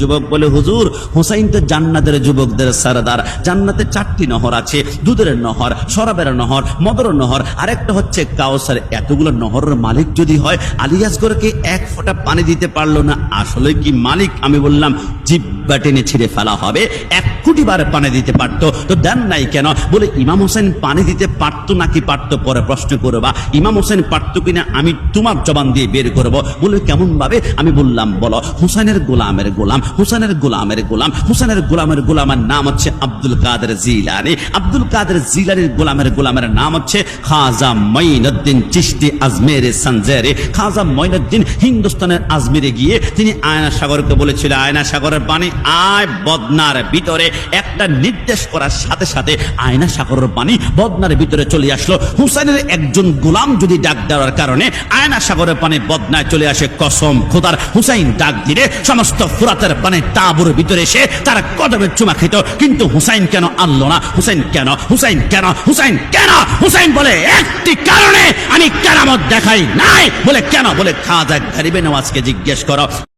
যুবক বলে, হুজুর হুসাইন তো জান্নাতের যুবকদের সরদার। জান্নাতে 4টি নহর আছে, দুধের নহর, শরাবের নহর, মদের নহর, আরেকটা হচ্ছে কাউসার। এতগুলো নহরের মালিক যদি হয়, আলী আসগরকে 1 ফোঁটা পানি দিতে পারলো না, আসলে কি মালিক? আমি বললাম জিব্বা টেনে ছিঁড়ে ফেলা হবে। 1 কোটি বার পানি দিতে পারতো, তো দেন নাই কেন? বলে ইমাম হোসেন পানি দিতে পারতো নাকি পারতো পরে প্রশ্ন করবা। ইমাম হোসেন পারতো কিনা আমি তোমার জবান দিয়ে বের করব। বলে কেমন ভাবে? আমি বললাম বলো। হুসাইনের গোলামের গোলাম, হুসাইনের গোলামের গোলাম, হুসাইনের গোলামের গোলামের নাম হচ্ছে আব্দুল কাদের জিলানী। আব্দুল কাদের জিলানীর গোলামের নাম হচ্ছে খাজা মঈনুদ্দিন চিশতি আজমেরে সঞ্জেরে। খাজা মঈনুদ্দিন হিন্দুস্তানের আজমিরে গিয়ে তিনি আয়না সাগরকে বলেছিল, আয়না সাগরের পানি আয় বদনার ভিতরে। একটা নির্দেশ করার সাথে সাথে আয়না সাগরের পানি বদনার ভিতরে চলে আসলো। হুসাইনের একজন গোলাম যদি ডাক দেওয়ার কারণে আয়না সাগরের পানি বদনায় চলে আসে, কসম খোদার হুসাইন ডাক দিলে সমস্ত ফুরাতের পানি তাঁবুর ভিতরে এসে তারা কদমে চুমা খেত। কিন্তু হুসাইন কেন আনলো না? হুসাইন কেন? হুসাইন কেন? হুসাইন কেন? হুসাইন বলে একটি কারণে, আমি কেরামত দেখাই নাই। বলে কেন? বলে খাজা গরিবে নওয়াজকে জিজ্ঞেস করো।